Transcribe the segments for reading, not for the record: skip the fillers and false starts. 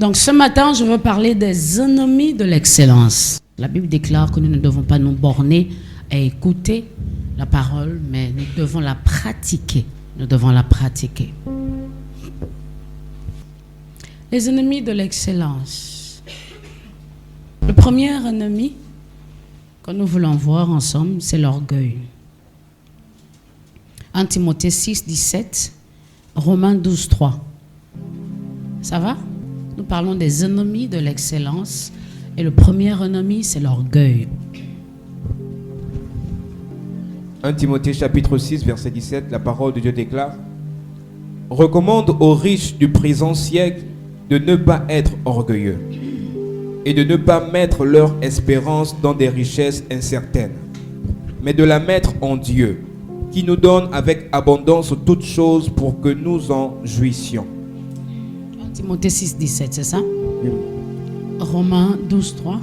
Donc ce matin, je veux parler des ennemis de l'excellence. La Bible déclare que nous ne devons pas nous borner à écouter la parole, mais nous devons la pratiquer. Nous devons la pratiquer. Les ennemis de l'excellence. Le premier ennemi que nous voulons voir ensemble, c'est l'orgueil. 1 Timothée 6, 17, Romains 12, 3. Ça va? Nous parlons des ennemis de l'excellence. Et le premier ennemi, c'est l'orgueil. 1 Timothée chapitre 6, verset 17, la parole de Dieu déclare: recommande aux riches du présent siècle de ne pas être orgueilleux et de ne pas mettre leur espérance dans des richesses incertaines, mais de la mettre en Dieu, qui nous donne avec abondance toutes choses pour que nous en jouissions. 1 Timothée 6, 17, c'est ça? Oui. Romains 12, 3.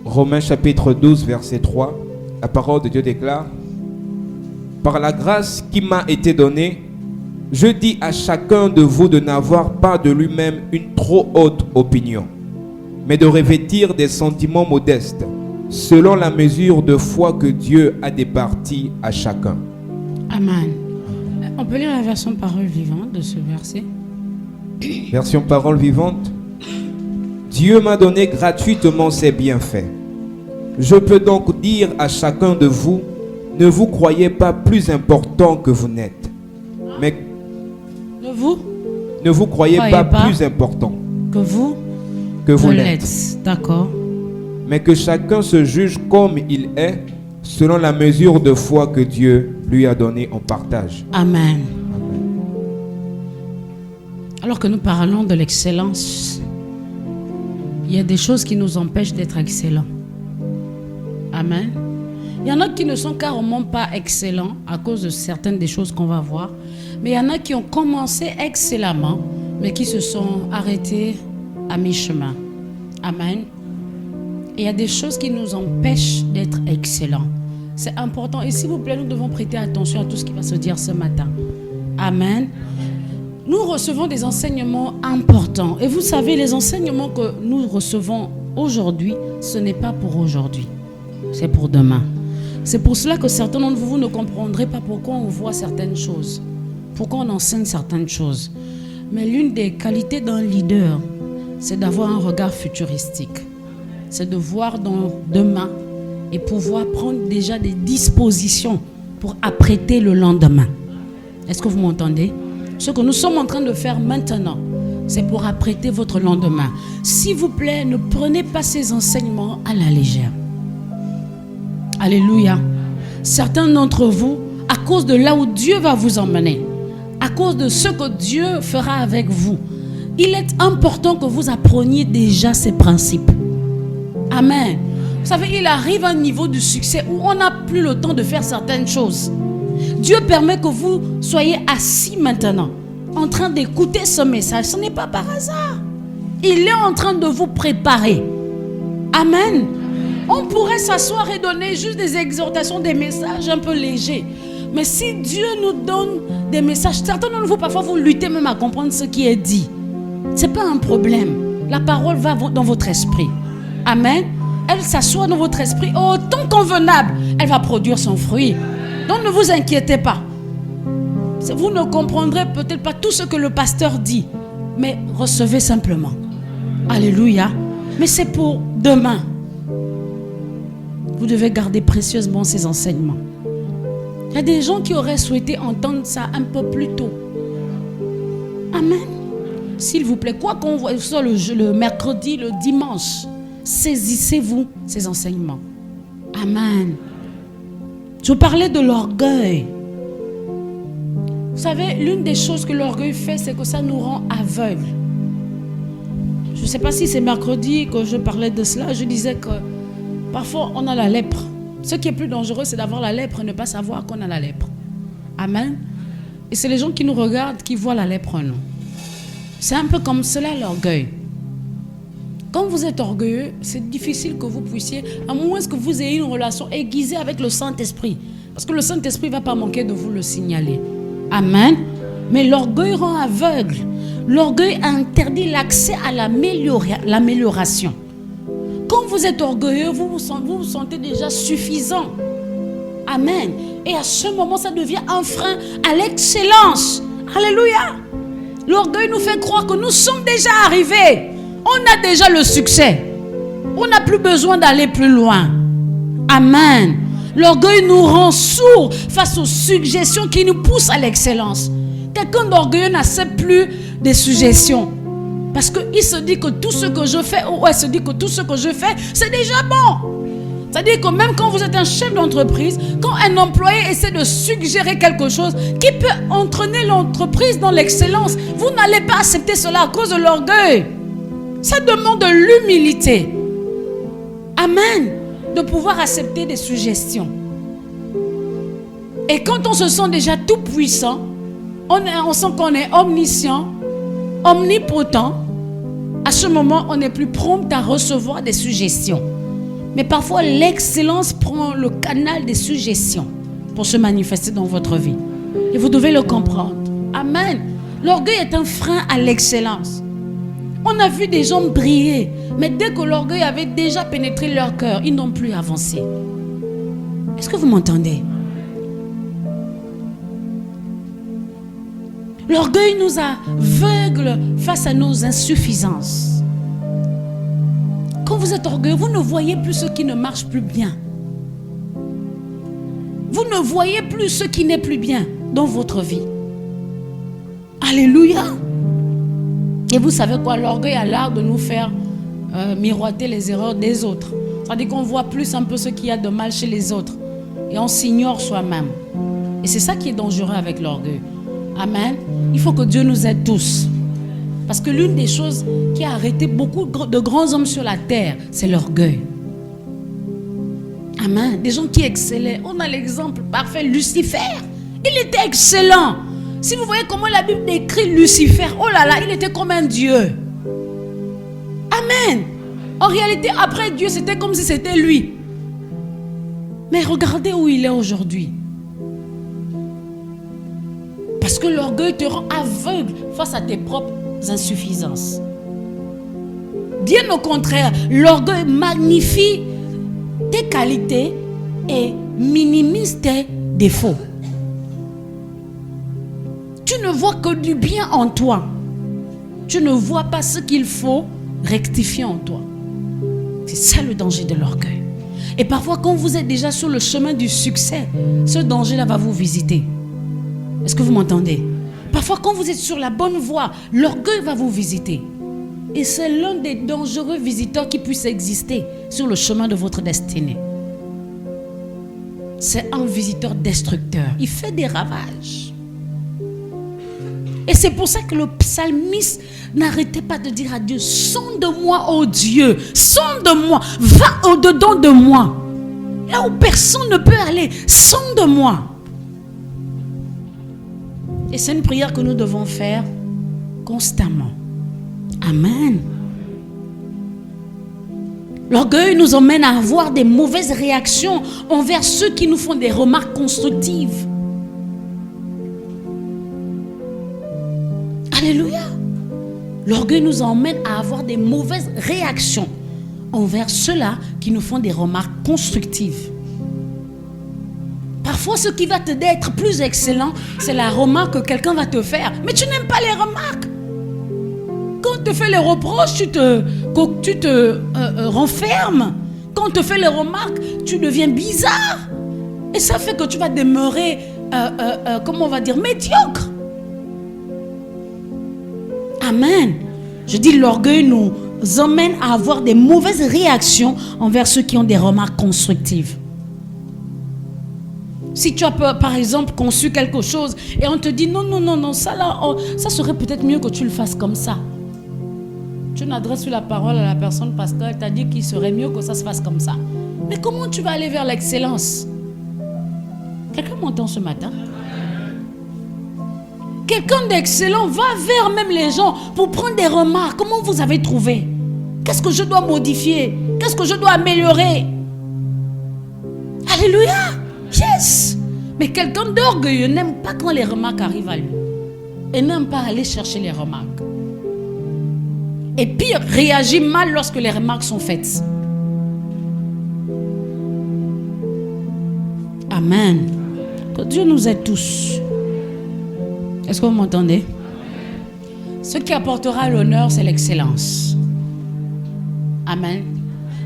Romains chapitre 12, verset 3, la parole de Dieu déclare: par la grâce qui m'a été donnée, je dis à chacun de vous de n'avoir pas de lui-même une trop haute opinion, mais de revêtir des sentiments modestes, selon la mesure de foi que Dieu a départie à chacun. Amen. On peut lire la version parole vivante de ce verset? Version parole vivante. Dieu m'a donné gratuitement ses bienfaits. Je peux donc dire à chacun de vous, ne vous croyez pas plus important que vous n'êtes. Mais ne vous croyez pas plus important que vous l'êtes. D'accord. Mais que chacun se juge comme il est, selon la mesure de foi que Dieu lui a donnée en partage. Amen. Alors que nous parlons de l'excellence, il y a des choses qui nous empêchent d'être excellents. Amen. Il y en a qui ne sont carrément pas excellents à cause de certaines des choses qu'on va voir. Mais il y en a qui ont commencé excellemment, mais qui se sont arrêtés à mi-chemin. Amen. Et il y a des choses qui nous empêchent d'être excellents. C'est important. Et s'il vous plaît, nous devons prêter attention à tout ce qui va se dire ce matin. Amen. Nous recevons des enseignements importants. Et vous savez, les enseignements que nous recevons aujourd'hui, ce n'est pas pour aujourd'hui. C'est pour demain. C'est pour cela que certains d'entre vous ne comprendrez pas pourquoi on voit certaines choses. Pourquoi on enseigne certaines choses. Mais l'une des qualités d'un leader, c'est d'avoir un regard futuristique. C'est de voir dans demain et pouvoir prendre déjà des dispositions pour apprêter le lendemain. Est-ce que vous m'entendez? Ce que nous sommes en train de faire maintenant, c'est pour apprêter votre lendemain. S'il vous plaît, ne prenez pas ces enseignements à la légère. Alléluia. Certains d'entre vous, à cause de là où Dieu va vous emmener, à cause de ce que Dieu fera avec vous, il est important que vous appreniez déjà ces principes. Amen. Vous savez, il arrive un niveau de succès où on n'a plus le temps de faire certaines choses. Dieu permet que vous soyez assis maintenant, en train d'écouter ce message. Ce n'est pas par hasard. Il est en train de vous préparer. Amen. On pourrait s'asseoir et donner juste des exhortations, des messages un peu légers. Mais si Dieu nous donne des messages, certains d'entre vous, parfois, vous luttez même à comprendre ce qui est dit. Ce n'est pas un problème. La parole va dans votre esprit. Amen. Elle s'assoit dans votre esprit au temps convenable. Elle va produire son fruit. Donc ne vous inquiétez pas. Vous ne comprendrez peut-être pas tout ce que le pasteur dit. Mais recevez simplement. Alléluia. Mais c'est pour demain. Vous devez garder précieusement ces enseignements. Il y a des gens qui auraient souhaité entendre ça un peu plus tôt. Amen. S'il vous plaît, quoi qu'on voit, soit le mercredi, le dimanche, saisissez-vous ces enseignements. Amen. Je parlais de l'orgueil. Vous savez, l'une des choses que l'orgueil fait, c'est que ça nous rend aveugles. Je ne sais pas si c'est mercredi que je parlais de cela. Je disais que parfois on a la lèpre. Ce qui est plus dangereux, c'est d'avoir la lèpre et ne pas savoir qu'on a la lèpre. Amen. Et c'est les gens qui nous regardent qui voient la lèpre en nous. C'est un peu comme cela l'orgueil. Quand vous êtes orgueilleux, c'est difficile que vous puissiez, à moins que vous ayez une relation aiguisée avec le Saint-Esprit. Parce que le Saint-Esprit ne va pas manquer de vous le signaler. Amen. Mais l'orgueil rend aveugle. l'orgueil interdit l'accès à l'amélioration. Quand vous êtes orgueilleux, vous vous sentez déjà suffisant. Amen. Et à ce moment, ça devient un frein à l'excellence. Alléluia. L'orgueil nous fait croire que nous sommes déjà arrivés. On a déjà le succès. On n'a plus besoin d'aller plus loin. Amen. L'orgueil nous rend sourds face aux suggestions qui nous poussent à l'excellence. Quelqu'un d'orgueilleux n'accepte plus des suggestions. Parce qu'il se dit que tout ce que je fais, ou elle se dit que tout ce que je fais, c'est déjà bon. C'est-à-dire que même quand vous êtes un chef d'entreprise, quand un employé essaie de suggérer quelque chose qui peut entraîner l'entreprise dans l'excellence, vous n'allez pas accepter cela à cause de l'orgueil. Ça demande de l'humilité. Amen. De pouvoir accepter des suggestions. Et quand on se sent déjà tout puissant, on sent qu'on est omniscient, omnipotent, à ce moment, on est plus prompt à recevoir des suggestions. Mais parfois, l'excellence prend le canal des suggestions pour se manifester dans votre vie. Et vous devez le comprendre. Amen. L'orgueil est un frein à l'excellence. On a vu des gens briller, mais dès que l'orgueil avait déjà pénétré leur cœur, ils n'ont plus avancé. Est-ce que vous m'entendez? L'orgueil nous aveugle face à nos insuffisances. Quand vous êtes orgueilleux, vous ne voyez plus ce qui ne marche plus bien. Vous ne voyez plus ce qui n'est plus bien dans votre vie. Alléluia. Et vous savez quoi? L'orgueil a l'art de nous faire miroiter les erreurs des autres. C'est-à-dire qu'on voit plus un peu ce qu'il y a de mal chez les autres. Et on s'ignore soi-même. Et c'est ça qui est dangereux avec l'orgueil. Amen. Il faut que Dieu nous aide tous. Parce que l'une des choses qui a arrêté beaucoup de grands hommes sur la terre, c'est l'orgueil. Amen. Des gens qui excellaient. On a l'exemple parfait, Lucifer. Il était excellent. Si vous voyez comment la Bible décrit Lucifer, oh là là, il était comme un Dieu. Amen. En réalité, après Dieu, c'était comme si c'était lui. Mais regardez où il est aujourd'hui. Parce que l'orgueil te rend aveugle face à tes propres insuffisances. Bien au contraire, l'orgueil magnifie tes qualités et minimise tes défauts. Tu ne vois que du bien en toi. Tu ne vois pas ce qu'il faut rectifier en toi. C'est ça le danger de l'orgueil. Et parfois, quand vous êtes déjà sur le chemin du succès, ce danger-là va vous visiter. Est-ce que vous m'entendez? Parfois, quand vous êtes sur la bonne voie, l'orgueil va vous visiter. Et c'est l'un des dangereux visiteurs qui puisse exister sur le chemin de votre destinée. C'est un visiteur destructeur. Il fait des ravages. Et c'est pour ça que le psalmiste n'arrêtait pas de dire à Dieu: sonde-moi, ô Dieu, sonde-moi, va au-dedans de moi. Là où personne ne peut aller, sonde-moi. Et c'est une prière que nous devons faire constamment. Amen. L'orgueil nous emmène à avoir des mauvaises réactions envers ceux qui nous font des remarques constructives. Alléluia. L'orgueil nous emmène à avoir des mauvaises réactions envers ceux-là qui nous font des remarques constructives. Parfois, ce qui va t'aider à être plus excellent, c'est la remarque que quelqu'un va te faire. Mais tu n'aimes pas les remarques. Quand on te fait les reproches, tu te renfermes. Quand on te fait les remarques, tu deviens bizarre. Et ça fait que tu vas demeurer, comment on va dire, médiocre. Amen. Je dis, l'orgueil nous emmène à avoir des mauvaises réactions envers ceux qui ont des remarques constructives. Si tu as par exemple conçu quelque chose et on te dit non, ça là, ça serait peut-être mieux que tu le fasses comme ça. Tu n'adresses plus la parole à la personne parce qu'elle t'a dit qu'il serait mieux que ça se fasse comme ça. Mais comment tu vas aller vers l'excellence? Quelqu'un m'entend ce matin? Quelqu'un d'excellent va vers même les gens pour prendre des remarques. Comment vous avez trouvé? Qu'est-ce que je dois modifier? Qu'est-ce que je dois améliorer? Alléluia! Yes! Mais quelqu'un d'orgueilleux n'aime pas quand les remarques arrivent à lui. Et n'aime pas aller chercher les remarques. Et pire, réagit mal lorsque les remarques sont faites. Amen. Que Dieu nous aide tous. Est-ce que vous m'entendez? Ce qui apportera l'honneur, c'est l'excellence. Amen.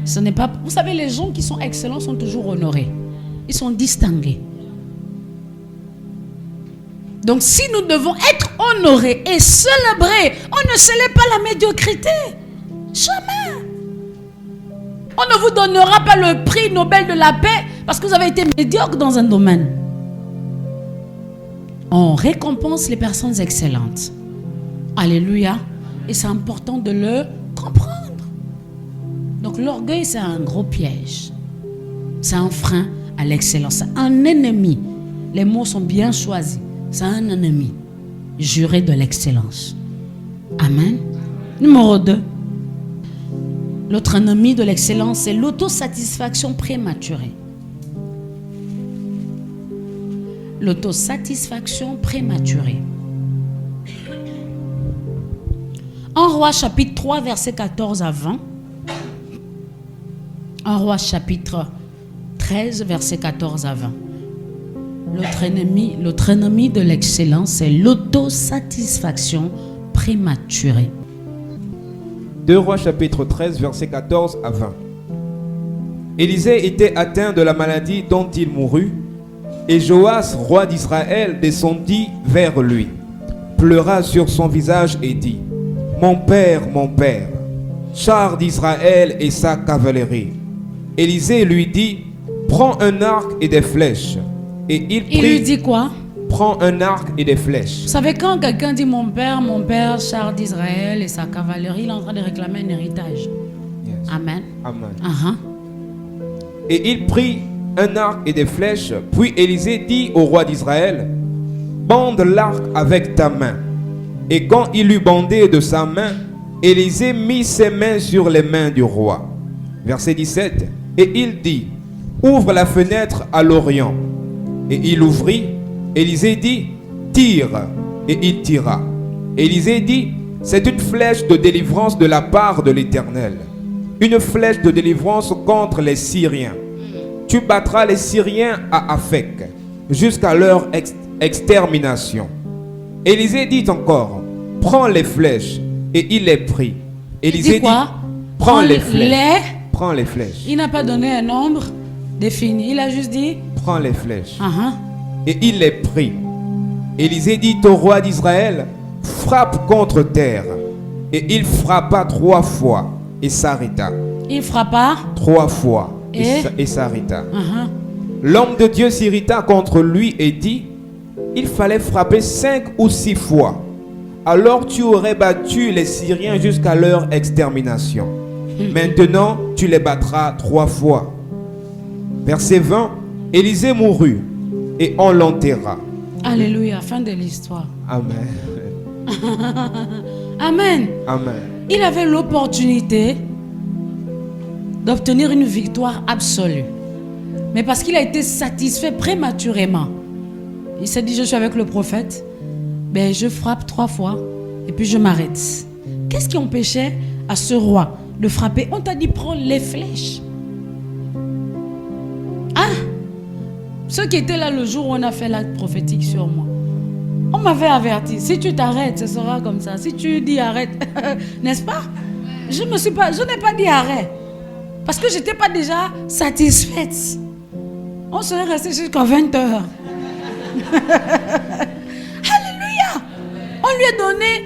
Ce n'est pas... Vous savez, les gens qui sont excellents sont toujours honorés. Ils sont distingués. Donc si nous devons être honorés et célébrer, on ne célèbre pas la médiocrité. Jamais. On ne vous donnera pas le prix Nobel de la paix parce que vous avez été médiocre dans un domaine. On récompense les personnes excellentes. Alléluia. Et c'est important de le comprendre. Donc l'orgueil, c'est un gros piège. C'est un frein à l'excellence. C'est un ennemi. Les mots sont bien choisis. C'est un ennemi juré de l'excellence. Amen. Numéro 2. L'autre ennemi de l'excellence, c'est l'autosatisfaction prématurée. L'autosatisfaction prématurée. En Rois chapitre 3, versets 14 à 20. En Rois chapitre 13, versets 14 à 20. L'autre ennemi de l'excellence, c'est l'autosatisfaction prématurée. 2 Rois chapitre 13, versets 14 à 20. Élisée était atteint de la maladie dont il mourut, et Joas, roi d'Israël, descendit vers lui, pleura sur son visage et dit: mon père, char d'Israël et sa cavalerie. Élisée lui dit: prends un arc et des flèches. Et il lui dit quoi? Prends un arc et des flèches. Vous savez, quand quelqu'un dit mon père, char d'Israël et sa cavalerie, il est en train de réclamer un héritage. Yes. Amen. Amen. Uh-huh. Et il prit un arc et des flèches. Puis Élisée dit au roi d'Israël: bande l'arc avec ta main. Et quand il eut bandé de sa main, Élisée mit ses mains sur les mains du roi. Verset 17. Et il dit: ouvre la fenêtre à l'orient. Et il ouvrit. Élisée dit: tire. Et il tira. Élisée dit: c'est une flèche de délivrance de la part de l'Éternel. Une flèche de délivrance contre les Syriens. Tu battras les Syriens à Aphek jusqu'à leur extermination. Élisée dit encore: prends les flèches. Et il les prit. Élisée dit quoi? Prends les flèches. Prends les flèches. Il n'a pas donné un nombre défini. Il a juste dit: prends les flèches. Uh-huh. Et il les prit. Élisée dit au roi d'Israël: frappe contre terre. Et il frappa 3 fois et s'arrêta. Il frappa 3 fois et s'arrêta. Uh-huh. L'homme de Dieu s'irrita contre lui et dit: il fallait frapper 5 ou 6 fois. Alors tu aurais battu les Syriens jusqu'à leur extermination. Maintenant, tu les battras 3 fois. Verset 20. Élisée mourut et on l'enterra. Alléluia, fin de l'histoire. Amen. Amen. Amen. Il avait l'opportunité d'obtenir une victoire absolue. Mais parce qu'il a été satisfait prématurément, il s'est dit: je suis avec le prophète, ben je frappe 3 fois et puis je m'arrête. Qu'est-ce qui empêchait à ce roi de frapper? On t'a dit: prends les flèches. Ah, ceux qui étaient là le jour où on a fait l'acte prophétique sur moi, on m'avait averti: si tu t'arrêtes, ce sera comme ça. Si tu dis arrête, n'est-ce pas? Je n'ai pas dit arrête parce que je n'étais pas déjà satisfaite. On serait resté jusqu'à 20h. Alléluia. On lui a donné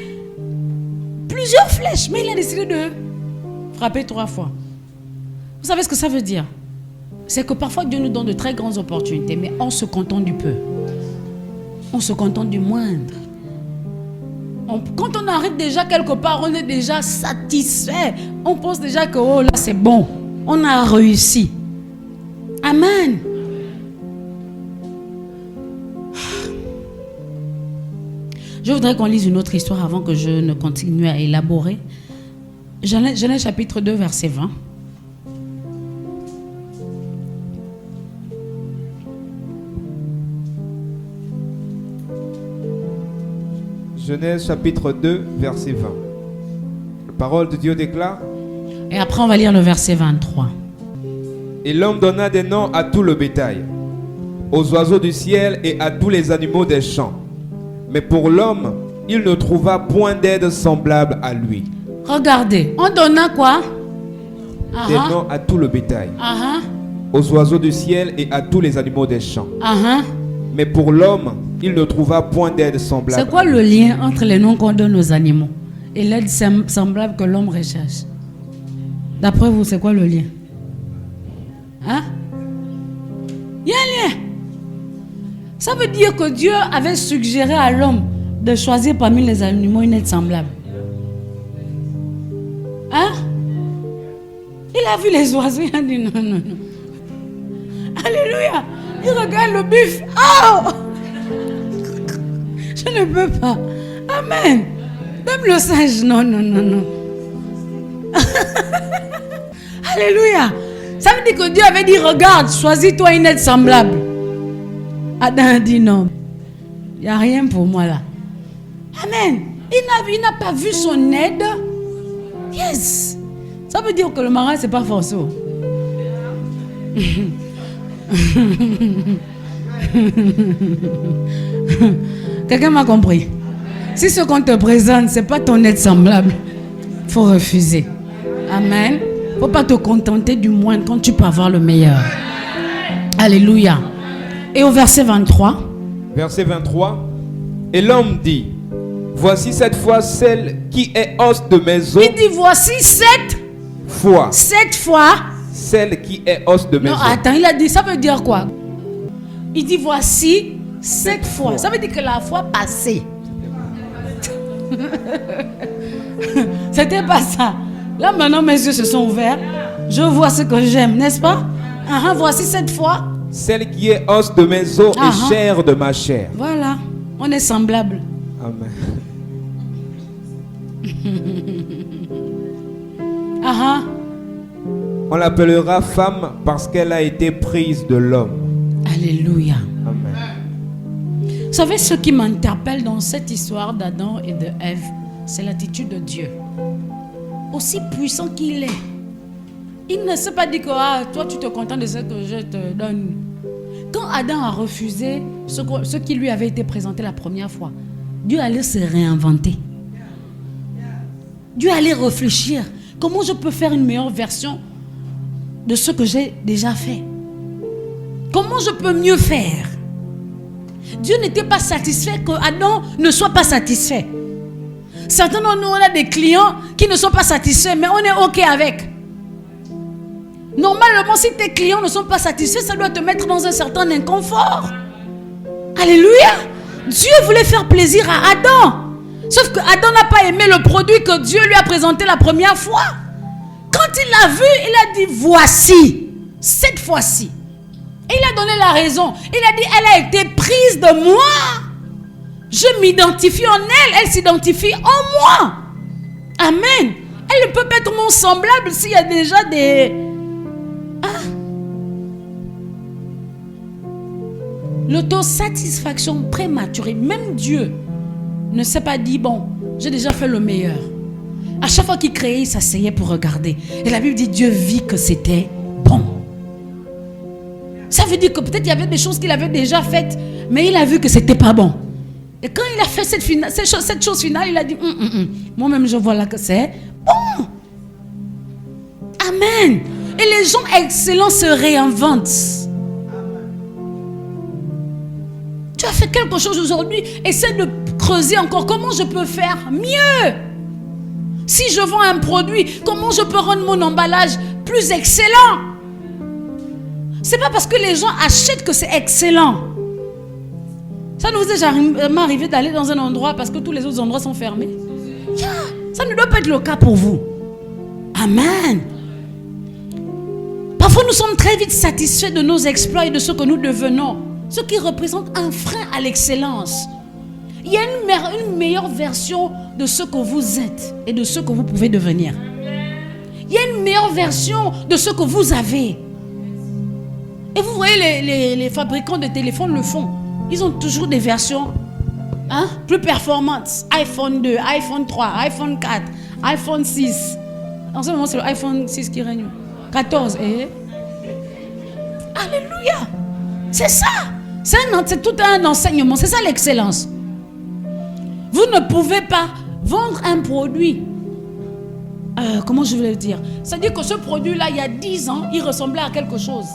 plusieurs flèches, mais il a décidé de frapper 3 fois. Vous savez ce que ça veut dire? C'est que parfois Dieu nous donne de très grandes opportunités, mais on se contente du peu. On se contente du moindre. Quand on arrête déjà quelque part, on est déjà satisfait. On pense déjà que oh là c'est bon. On a réussi. Amen. Je voudrais qu'on lise une autre histoire avant que je ne continue à élaborer. Genèse chapitre 2, verset 20. Genèse chapitre 2, verset 20. parole de Dieu déclare. Et après, on va lire le verset 23. Et l'homme donna des noms à tout le bétail, aux oiseaux du ciel et à tous les animaux des champs. Mais pour l'homme, il ne trouva point d'aide semblable à lui. Regardez, on donna quoi? Des noms à tout le bétail, aux oiseaux du ciel et à tous les animaux des champs. Mais pour l'homme, il ne trouva point d'aide semblable. C'est quoi le lien entre les noms qu'on donne aux animaux et l'aide semblable que l'homme recherche? D'après vous, c'est quoi le lien? Hein? Il y a un lien. Ça veut dire que Dieu avait suggéré à l'homme de choisir parmi les animaux une aide semblable. Hein? Il a vu les oiseaux, il a dit non, non, non. Alléluia. Il regarde le buffle. Oh! Je ne peux pas. Amen. Même le singe, non, non, non, non. Alléluia. Ça veut dire que Dieu avait dit, regarde, choisis-toi une aide semblable. Adam a dit non. Il n'y a rien pour moi là. Amen. Il n'a pas vu son aide. Yes. Ça veut dire que le mariage, ce n'est pas forcé. Quelqu'un m'a compris. Si ce qu'on te présente, ce n'est pas ton aide semblable, il faut refuser. Amen. Il ne faut pas te contenter du moindre quand tu peux avoir le meilleur. Alléluia. Et au verset 23. Verset 23. Et l'homme dit, voici cette fois celle qui est os de mes os. Il dit, voici cette fois. Celle qui est os de mes os. Non, attends, il a dit, ça veut dire quoi? Il dit, voici cette fois. Ça veut dire que la fois passée. C'était pas ça. Là, maintenant, mes yeux se sont ouverts. Je vois ce que j'aime, n'est-ce pas? Voici cette fois. Celle qui est os de mes os et chair de ma chair. Voilà, on est semblables. Amen. On l'appellera femme parce qu'elle a été prise de l'homme. Alléluia. Amen. Vous savez, ce qui m'interpelle dans cette histoire d'Adam et de Ève, c'est l'attitude de Dieu. Aussi puissant qu'il est, il ne s'est pas dit que toi tu te contentes de ce que je te donne. Quand Adam a refusé ce qui lui avait été présenté la première fois, Dieu allait se réinventer. Dieu allait réfléchir. Comment je peux faire une meilleure version de ce que j'ai déjà fait? Comment je peux mieux faire? Dieu n'était pas satisfait que Adam ne soit pas satisfait. Certains d'entre nous, on a des clients qui ne sont pas satisfaits, mais on est OK avec. Normalement, si tes clients ne sont pas satisfaits, ça doit te mettre dans un certain inconfort. Alléluia. Dieu voulait faire plaisir à Adam. Sauf que Adam n'a pas aimé le produit que Dieu lui a présenté la première fois. Quand il l'a vu, il a dit, voici, cette fois-ci. Et il a donné la raison. Il a dit, elle a été prise de moi. Je m'identifie en elle, elle s'identifie en moi. Amen. Elle ne peut pas être mon semblable s'il y a déjà des... L'autosatisfaction prématurée, même Dieu ne s'est pas dit, bon, j'ai déjà fait le meilleur. À chaque fois qu'il créait, il s'asseyait pour regarder. Et la Bible dit, Dieu vit que c'était bon. Ça veut dire que peut-être il y avait des choses qu'il avait déjà faites, mais il a vu que c'était pas bon. Et quand il a fait cette chose finale, il a dit, moi-même je vois là que c'est bon. Amen. Et les gens excellents se réinventent. Tu as fait quelque chose aujourd'hui, essaie de creuser encore. Comment je peux faire mieux? Si je vends un produit, comment je peux rendre mon emballage plus excellent? C'est pas parce que les gens achètent que c'est excellent. Ça nous est jamais arrivé d'aller dans un endroit parce que tous les autres endroits sont fermés. Ça ne doit pas être le cas pour vous. Amen. Parfois nous sommes très vite satisfaits de nos exploits et de ce que nous devenons, ce qui représente un frein à l'excellence. Il y a une meilleure version de ce que vous êtes et de ce que vous pouvez devenir. Il y a une meilleure version de ce que vous avez. Et vous voyez, les fabricants de téléphones le font. Ils ont toujours des versions plus performantes. iPhone 2, iPhone 3, iPhone 4, iPhone 6. En ce moment, c'est l'iPhone 6 qui règne. 14. Alléluia. C'est ça. C'est tout un enseignement. C'est ça l'excellence. Vous ne pouvez pas vendre un produit. Comment je vais le dire? C'est-à-dire que ce produit-là, il y a 10 ans, il ressemblait à quelque chose.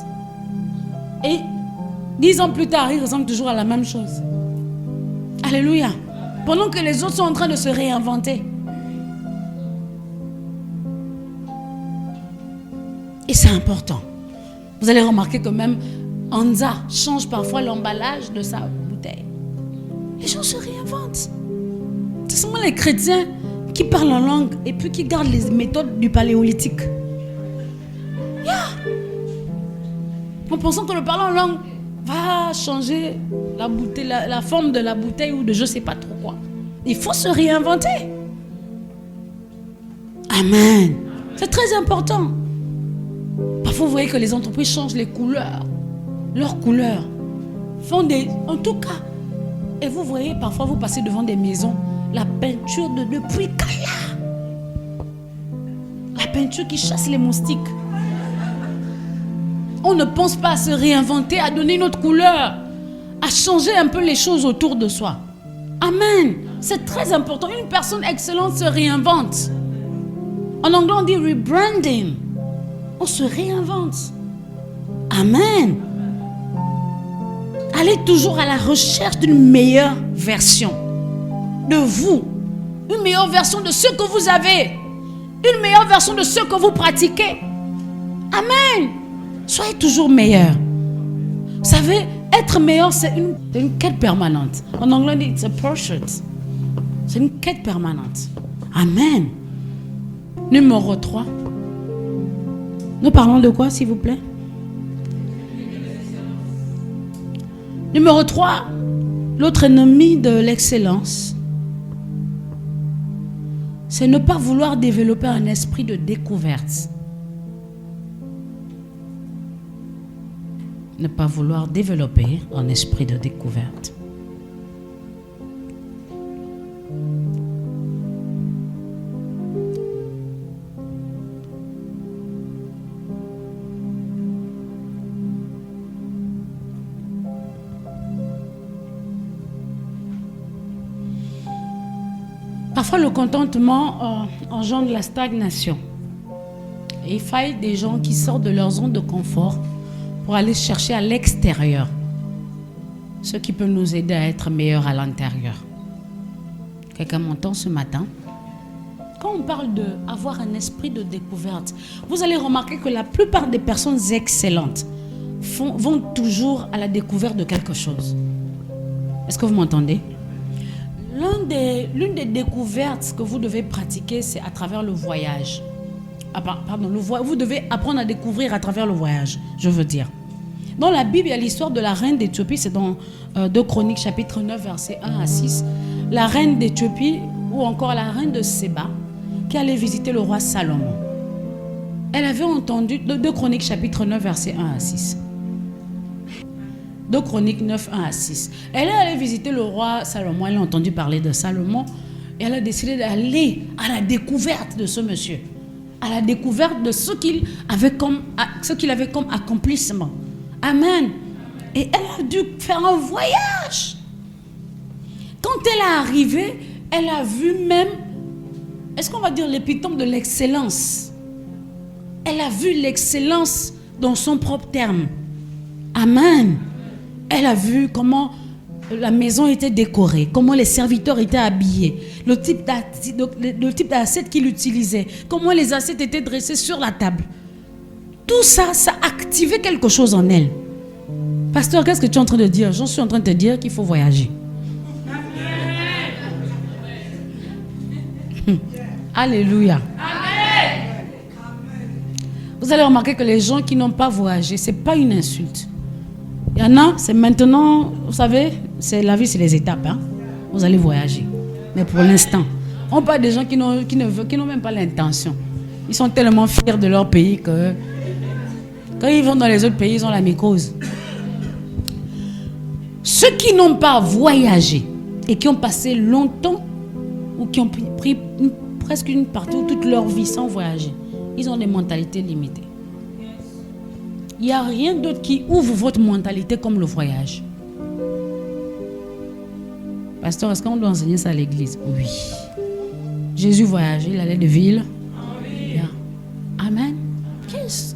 Et 10 ans plus tard, il ressemble toujours à la même chose. Alléluia. Pendant que les autres sont en train de se réinventer. Et c'est important. Vous allez remarquer que même Anza change parfois l'emballage de sa bouteille. Les gens se réinventent. C'est seulement les chrétiens qui parlent en langue et puis qui gardent les méthodes du paléolithique. En pensant que le parler en langue va changer la bouteille, la forme de la bouteille ou de je ne sais pas trop quoi. Il faut se réinventer. Amen. C'est très important. Parfois, vous voyez que les entreprises changent les couleurs. Leurs couleurs. En tout cas. Et vous voyez, parfois, vous passez devant des maisons. La peinture depuis Kala. La peinture qui chasse les moustiques. On ne pense pas à se réinventer, à donner une autre couleur, à changer un peu les choses autour de soi. Amen. C'est très important. Une personne excellente se réinvente. En anglais, on dit rebranding. On se réinvente. Amen. Allez toujours à la recherche d'une meilleure version de vous. Une meilleure version de ce que vous avez. Une meilleure version de ce que vous pratiquez. Amen. Soyez toujours meilleur. Vous savez, être meilleur, c'est une quête permanente. En anglais, on dit it's a pursuit. C'est une quête permanente. Amen. Numéro 3. Nous parlons de quoi, s'il vous plaît? Numéro 3. L'autre ennemi de l'excellence, c'est ne pas vouloir développer un esprit de découverte. Ne pas vouloir développer un esprit de découverte. Parfois, le contentement engendre la stagnation. Et il faille des gens qui sortent de leur zone de confort pour aller chercher à l'extérieur ce qui peut nous aider à être meilleurs à l'intérieur. Quelqu'un m'entend ce matin? Quand on parle d'avoir un esprit de découverte, vous allez remarquer que la plupart des personnes excellentes vont toujours à la découverte de quelque chose. Est-ce que vous m'entendez? L'une des découvertes que vous devez pratiquer, c'est à travers le voyage. Vous devez apprendre à découvrir à travers le voyage, je veux dire. Dans la Bible, il y a l'histoire de la reine d'Éthiopie, c'est dans 2 Chroniques, chapitre 9, versets 1 à 6. La reine d'Éthiopie, ou encore la reine de Séba, qui allait visiter le roi Salomon. Elle avait entendu, 2 Chroniques, chapitre 9, versets 1 à 6. 2 Chroniques 9, 1 à 6. Elle est allée visiter le roi Salomon, elle a entendu parler de Salomon, et elle a décidé d'aller à la découverte de ce monsieur. À la découverte de ce qu'il avait comme accomplissement. Amen. Et elle a dû faire un voyage. Quand elle est arrivée, elle a vu même, est-ce qu'on va dire l'épitome de l'excellence? Elle a vu l'excellence dans son propre terme. Amen. Elle a vu comment la maison était décorée, comment les serviteurs étaient habillés, le type d'assiette qu'il utilisait, comment les assiettes étaient dressées sur la table. Tout ça, ça activait quelque chose en elle. Pasteur, qu'est-ce que tu es en train de dire? Je suis en train de te dire qu'il faut voyager. Alléluia. Vous allez remarquer que les gens qui n'ont pas voyagé, ce n'est pas une insulte. Il y en a, c'est maintenant, vous savez, la vie, c'est les étapes. Hein? Vous allez voyager. Mais pour l'instant, on parle des gens qui n'ont même pas l'intention. Ils sont tellement fiers de leur pays que quand ils vont dans les autres pays, ils ont la mycose. Ceux qui n'ont pas voyagé et qui ont passé longtemps ou qui ont pris une presque une partie de toute leur vie sans voyager. Ils ont des mentalités limitées. Il n'y a rien d'autre qui ouvre votre mentalité comme le voyage. Pasteur, est-ce qu'on doit enseigner ça à l'église? Oui. Jésus voyageait, il allait de ville. Oui. Amen. Yes.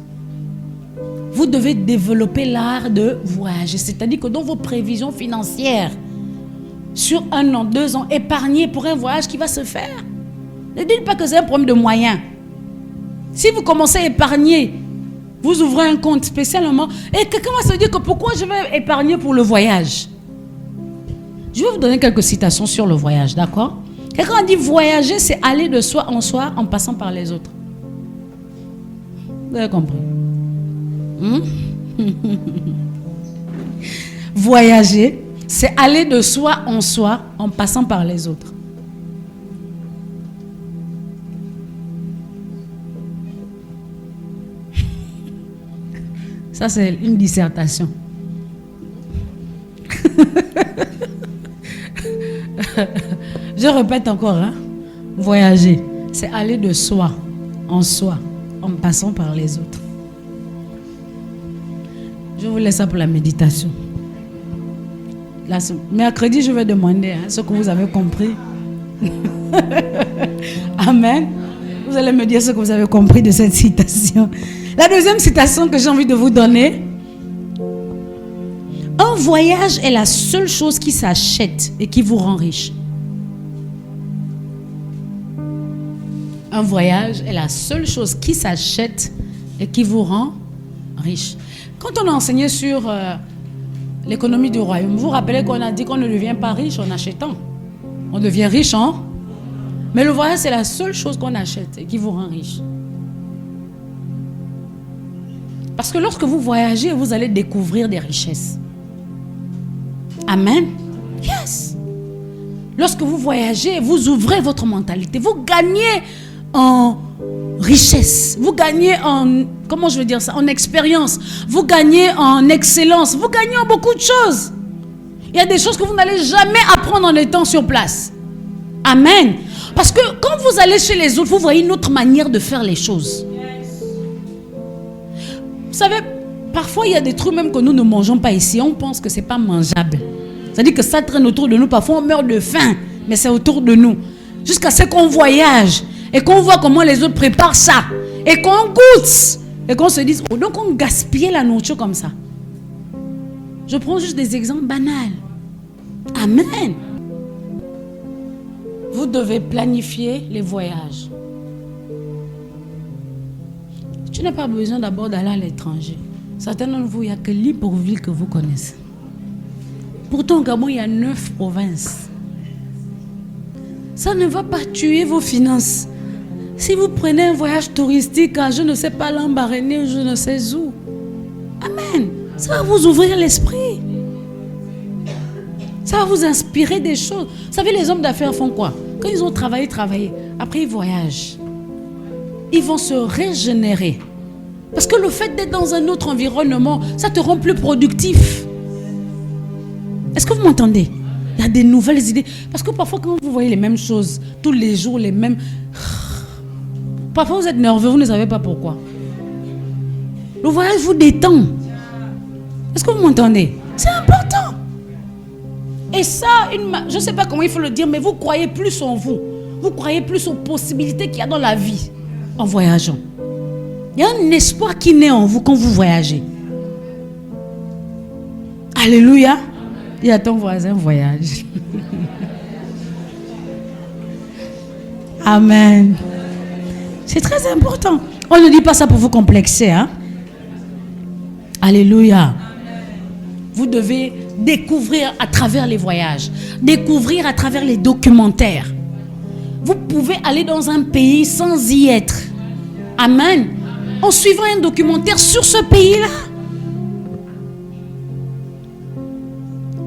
Vous devez développer l'art de voyager. C'est-à-dire que dans vos prévisions financières, sur 1 an, 2 ans, épargnez pour un voyage qui va se faire. Ne dites pas que c'est un problème de moyens. Si vous commencez à épargner, vous ouvrez un compte spécialement, et quelqu'un va se dire que pourquoi je vais épargner pour le voyage? Je vais vous donner quelques citations sur le voyage, d'accord? Quelqu'un a dit voyager, c'est aller de soi en passant par les autres. Vous avez compris? Voyager, c'est aller de soi en passant par les autres. Ça, c'est une dissertation. Je répète encore, hein? Voyager, c'est aller de soi en passant par les autres. Je vous laisse ça pour la méditation. Mercredi, je vais demander ce que vous avez compris. Amen. Vous allez me dire ce que vous avez compris de cette citation. La deuxième citation que j'ai envie de vous donner. Un voyage est la seule chose qui s'achète et qui vous rend riche. Un voyage est la seule chose qui s'achète et qui vous rend riche. Quand on a enseigné sur l'économie du royaume, vous vous rappelez qu'on a dit qu'on ne devient pas riche en achetant. On devient riche en... Mais le voyage, c'est la seule chose qu'on achète et qui vous rend riche. Parce que lorsque vous voyagez, vous allez découvrir des richesses. Amen. Yes. Lorsque vous voyagez, vous ouvrez votre mentalité. Vous gagnez en richesse. Vous gagnez en... Comment je veux dire ça? En expérience. Vous gagnez en excellence. Vous gagnez en beaucoup de choses. Il y a des choses que vous n'allez jamais apprendre en étant sur place. Amen. Parce que quand vous allez chez les autres, vous voyez une autre manière de faire les choses. Vous savez, parfois il y a des trucs même que nous ne mangeons pas ici. On pense que ce n'est pas mangeable. C'est-à-dire que ça traîne autour de nous. Parfois on meurt de faim, mais c'est autour de nous. Jusqu'à ce qu'on voyage et qu'on voit comment les autres préparent ça. Et qu'on goûte. Et qu'on se dise, oh, donc on gaspille la nourriture comme ça. Je prends juste des exemples banals. Amen. Vous devez planifier les voyages. Tu n'as pas besoin d'abord d'aller à l'étranger. Certains d'entre vous, il n'y a que Libreville que vous connaissez. Pourtant, au Gabon, il y a 9 provinces. Ça ne va pas tuer vos finances. Si vous prenez un voyage touristique à, je ne sais pas, Lambaréné ou je ne sais où. Amen. Ça va vous ouvrir l'esprit. Ça va vous inspirer des choses. Vous savez, les hommes d'affaires font quoi? Quand ils ont travaillé, après ils voyagent. Ils vont se régénérer. Parce que le fait d'être dans un autre environnement, ça te rend plus productif. Est-ce que vous m'entendez? Il y a des nouvelles idées. Parce que parfois, quand vous voyez les mêmes choses, tous les jours, les mêmes... Parfois, vous êtes nerveux, vous ne savez pas pourquoi. Le voyage vous détend. Est-ce que vous m'entendez? C'est important. Et ça, je ne sais pas comment il faut le dire, mais vous croyez plus en vous. Vous croyez plus aux possibilités qu'il y a dans la vie en voyageant. Il y a un espoir qui naît en vous quand vous voyagez. Alléluia. Il y a ton voisin voyage. Amen. C'est très important. On ne dit pas ça pour vous complexer. Hein? Alléluia. Vous devez découvrir à travers les voyages. Découvrir à travers les documentaires. Vous pouvez aller dans un pays sans y être. Amen. En suivant un documentaire sur ce pays-là.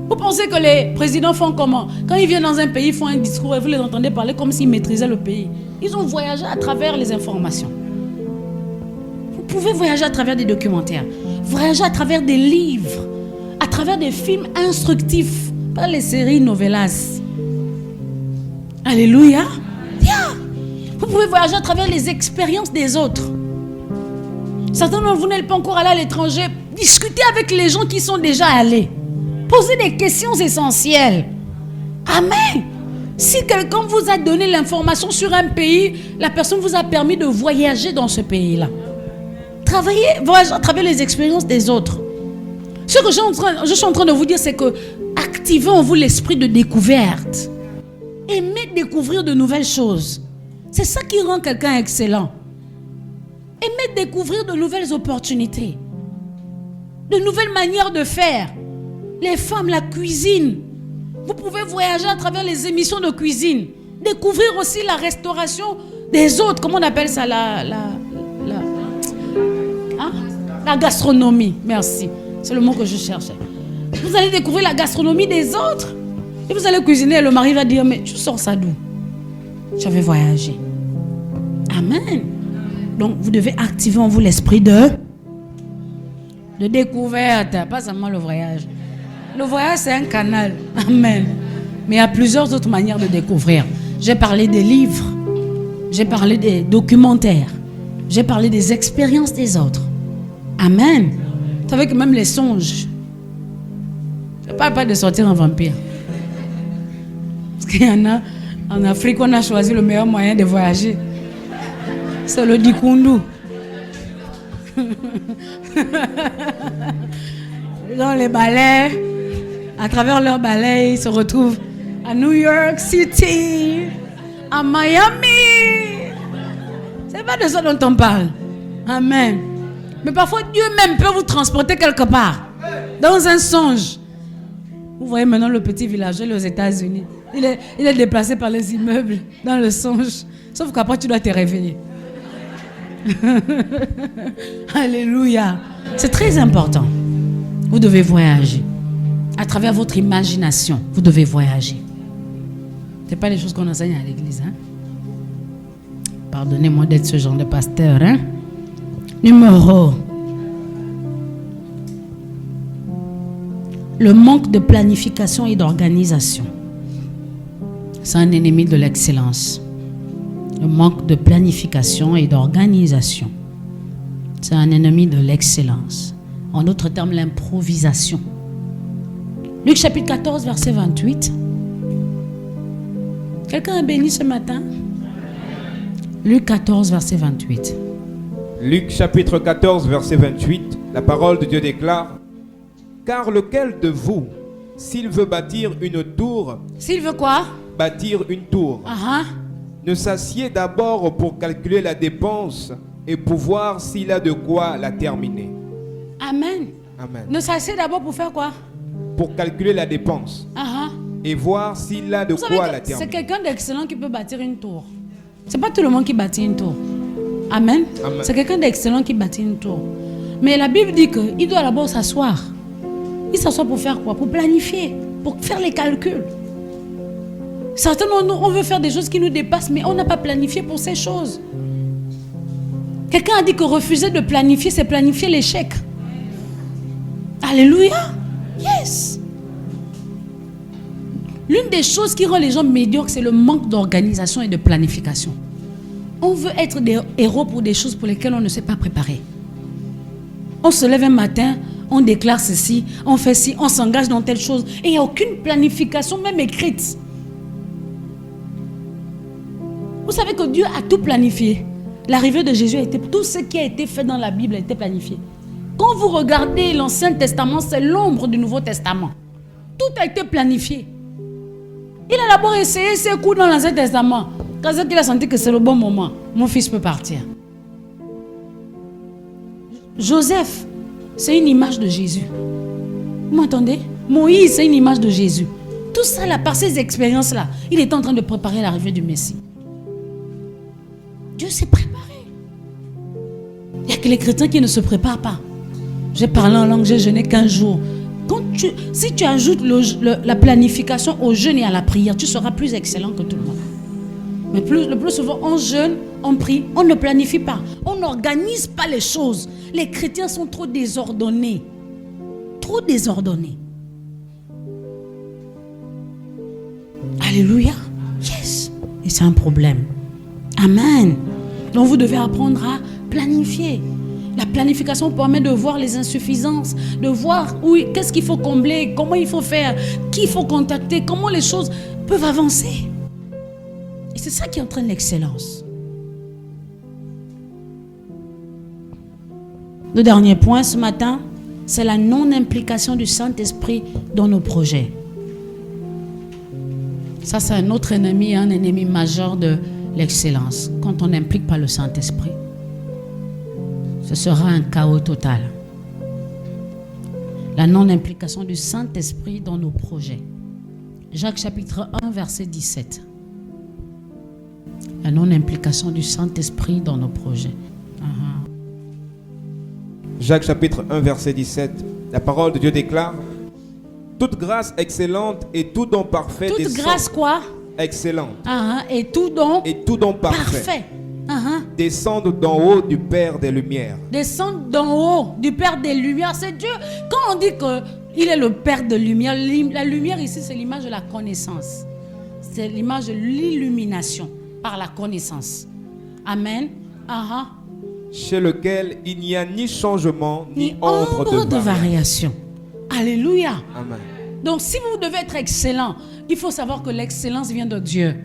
Vous pensez que les présidents font comment? Quand ils viennent dans un pays, ils font un discours et vous les entendez parler comme s'ils maîtrisaient le pays. Ils ont voyagé à travers les informations. Vous pouvez voyager à travers des documentaires. Voyager à travers des livres. À travers des films instructifs. Pas les séries novellas. Alléluia. Yeah. Vous pouvez voyager à travers les expériences des autres. Certains d'entre vous n'êtes pas encore allés à l'étranger. Discutez avec les gens qui sont déjà allés. Posez des questions essentielles. Amen. Si quelqu'un vous a donné l'information sur un pays, la personne vous a permis de voyager dans ce pays-là. Voyagez à travers les expériences des autres. Ce que je suis en train de vous dire, c'est que activez en vous l'esprit de découverte. Aimez découvrir de nouvelles choses. C'est ça qui rend quelqu'un excellent. Aimez découvrir de nouvelles opportunités, de nouvelles manières de faire. Les femmes, la cuisine. Vous pouvez voyager à travers les émissions de cuisine. Découvrir aussi la restauration des autres. Comment on appelle ça? La gastronomie. Merci. C'est le mot que je cherchais. Vous allez découvrir la gastronomie des autres. Et vous allez cuisiner et le mari va dire, mais tu sors ça d'où? J'avais voyagé. Amen. Donc vous devez activer en vous l'esprit de découverte. Pas seulement le voyage. Le voyage, c'est un canal. Amen. Mais il y a plusieurs autres manières de découvrir. J'ai parlé des livres. J'ai parlé des documentaires. J'ai parlé des expériences des autres. Amen. Vous savez que même les songes. Je ne parle pas de sortir en vampire. Parce qu'il y en a, en Afrique, on a choisi le meilleur moyen de voyager. C'est le dikundu. Dans les balais. À travers leur ballet, ils se retrouvent à New York City, à Miami. C'est pas de ça dont on parle. Amen. Mais parfois, Dieu même peut vous transporter quelque part, dans un songe. Vous voyez maintenant le petit villageois aux États-Unis. Il est déplacé par les immeubles dans le songe. Sauf qu'après, tu dois te réveiller. Alléluia. C'est très important. Vous devez voyager. À travers votre imagination, vous devez voyager. Ce n'est pas les choses qu'on enseigne à l'église. Hein? Pardonnez-moi d'être ce genre de pasteur. Hein? Numéro. Le manque de planification et d'organisation. C'est un ennemi de l'excellence. Le manque de planification et d'organisation. C'est un ennemi de l'excellence. En d'autres termes, l'improvisation. Luc chapitre 14, verset 28. Quelqu'un est béni ce matin? Luc 14, verset 28. Luc chapitre 14, verset 28. La parole de Dieu déclare: car lequel de vous, s'il veut bâtir une tour... S'il veut quoi? Bâtir une tour. Ne s'assied d'abord pour calculer la dépense et pour voir s'il a de quoi la terminer. Amen. Amen. Ne s'assied d'abord pour faire quoi? Pour calculer la dépense et voir s'il a de quoi la terminer. C'est quelqu'un d'excellent qui peut bâtir une tour. C'est pas tout le monde qui bâtit une tour. Amen. Amen. C'est quelqu'un d'excellent qui bâtit une tour. Mais la Bible dit qu'il doit d'abord s'asseoir. Il s'assoit pour faire quoi? Pour planifier, pour faire les calculs. Certains, on veut faire des choses qui nous dépassent, mais on n'a pas planifié pour ces choses. Quelqu'un a dit que refuser de planifier, c'est planifier l'échec. Alléluia. Yes. L'une des choses qui rend les gens médiocres, c'est le manque d'organisation et de planification. On veut être des héros pour des choses pour lesquelles on ne s'est pas préparé. On se lève un matin, on déclare ceci, on fait ci, on s'engage dans telle chose. Et il n'y a aucune planification, même écrite. Vous savez que Dieu a tout planifié. L'arrivée de Jésus a été... Tout ce qui a été fait dans la Bible a été planifié. Quand vous regardez l'Ancien Testament, c'est l'ombre du Nouveau Testament. Tout a été planifié. Il a d'abord essayé ses coups dans l'Ancien Testament. Quand il a senti que c'est le bon moment, mon fils peut partir. Joseph, c'est une image de Jésus. Vous m'entendez? Moïse, c'est une image de Jésus. Tout ça, là, par ces expériences-là, il est en train de préparer l'arrivée du Messie. Dieu s'est préparé. Il n'y a que les chrétiens qui ne se préparent pas. J'ai parlé en langue, j'ai jeûné 15 jours. Si tu ajoutes la planification au jeûne et à la prière, tu seras plus excellent que tout le monde. Mais le plus souvent, on jeûne, on prie, on ne planifie pas. On n'organise pas les choses. Les chrétiens sont trop désordonnés. Trop désordonnés. Alléluia. Yes. Et c'est un problème. Amen. Donc vous devez apprendre à planifier. La planification permet de voir les insuffisances, de voir qu'est-ce qu'il faut combler, comment il faut faire, qui il faut contacter, comment les choses peuvent avancer. Et c'est ça qui entraîne l'excellence. Le dernier point ce matin, c'est la non-implication du Saint-Esprit dans nos projets. Ça, c'est un autre ennemi, un ennemi majeur de l'excellence. Quand on n'implique pas le Saint-Esprit, ce sera un chaos total. La non-implication du Saint-Esprit dans nos projets. Jacques chapitre 1, verset 17. La non-implication du Saint-Esprit dans nos projets. Jacques chapitre 1, verset 17. La parole de Dieu déclare: toute grâce excellente et tout don parfait. Toute grâce quoi? Excellente. Et tout don parfait. Descendent d'en haut du Père des Lumières. Descendent d'en haut du Père des Lumières. C'est Dieu. Quand on dit qu'il est le Père de Lumière, la lumière ici, c'est l'image de la connaissance. C'est l'image de l'illumination par la connaissance. Amen. Chez lequel il n'y a ni changement, ni ombre de variation. Alléluia. Amen. Donc si vous devez être excellent, il faut savoir que l'excellence vient de Dieu.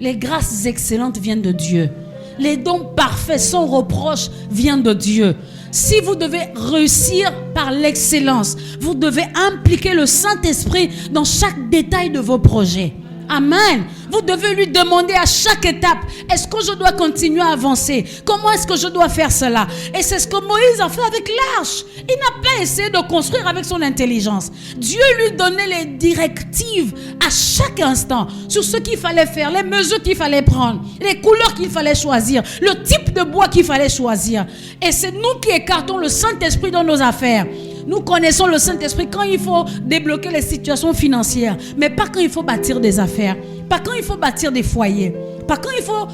Les grâces excellentes viennent de Dieu. Les dons parfaits sans reproche viennent de Dieu. Si vous devez réussir par l'excellence, vous devez impliquer le Saint-Esprit dans chaque détail de vos projets. Amen. Vous devez lui demander à chaque étape: est-ce que je dois continuer à avancer? Comment est-ce que je dois faire cela? Et c'est ce que Moïse a fait avec l'arche. Il n'a pas essayé de construire avec son intelligence. Dieu lui donnait les directives à chaque instant sur ce qu'il fallait faire, les mesures qu'il fallait prendre, les couleurs qu'il fallait choisir, le type de bois qu'il fallait choisir. Et c'est nous qui écartons le Saint-Esprit dans nos affaires. Nous connaissons le Saint-Esprit quand il faut débloquer les situations financières, mais pas quand il faut bâtir des affaires, pas quand il faut bâtir des foyers, pas quand il faut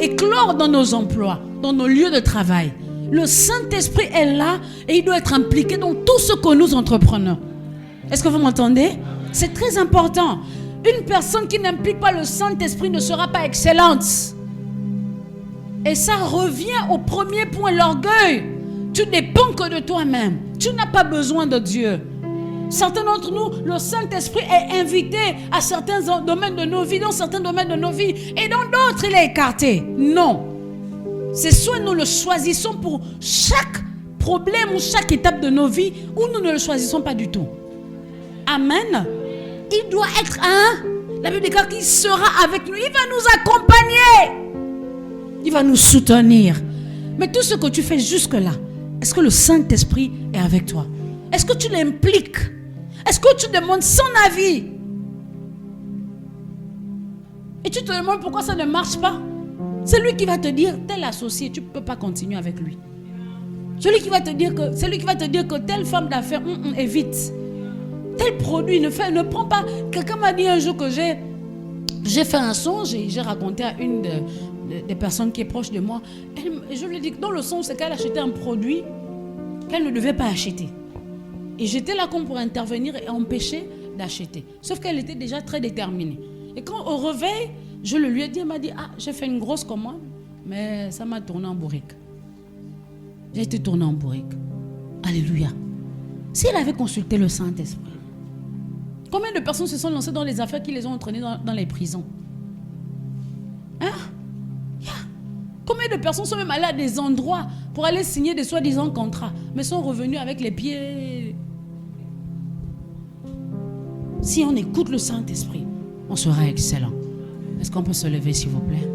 éclore dans nos emplois, dans nos lieux de travail. Le Saint-Esprit est là et il doit être impliqué dans tout ce que nous entreprenons. Est-ce que vous m'entendez? C'est très important. Une personne qui n'implique pas le Saint-Esprit ne sera pas excellente. Et ça revient au premier point, l'orgueil. Tu dépends que de toi-même. Tu n'as pas besoin de Dieu. Certains d'entre nous, le Saint-Esprit est invité à certains domaines de nos vies, dans certains domaines de nos vies, et dans d'autres, il est écarté. Non. C'est soit nous le choisissons pour chaque problème ou chaque étape de nos vies, ou nous ne le choisissons pas du tout. Amen. Il doit être la Bible déclare qu'il sera avec nous. Il va nous accompagner. Il va nous soutenir. Mais tout ce que tu fais jusque-là, est-ce que le Saint-Esprit est avec toi? Est-ce que tu l'impliques? Est-ce que tu demandes son avis? Et tu te demandes pourquoi ça ne marche pas? C'est lui qui va te dire, tel associé, tu ne peux pas continuer avec lui. C'est lui qui va te dire que telle femme d'affaires, évite. Tel produit, ne prends pas. Quelqu'un m'a dit un jour que j'ai fait un songe et j'ai raconté à une des personnes qui est proche de moi. Je lui ai dit que dans le songe, c'est qu'elle achetait un produit qu'elle ne devait pas acheter. Et j'étais là comme pour intervenir et empêcher d'acheter. Sauf qu'elle était déjà très déterminée. Et quand au réveil, je le lui ai dit, elle m'a dit, j'ai fait une grosse commande, mais ça m'a tourné en bourrique. J'ai été tourné en bourrique. Alléluia. Si elle avait consulté le Saint-Esprit, combien de personnes se sont lancées dans les affaires qui les ont entraînées dans les prisons? Combien de personnes sont même allées à des endroits pour aller signer des soi-disant contrats, mais sont revenus avec les pieds? Si on écoute le Saint-Esprit, on sera excellent. Est-ce qu'on peut se lever, s'il vous plaît?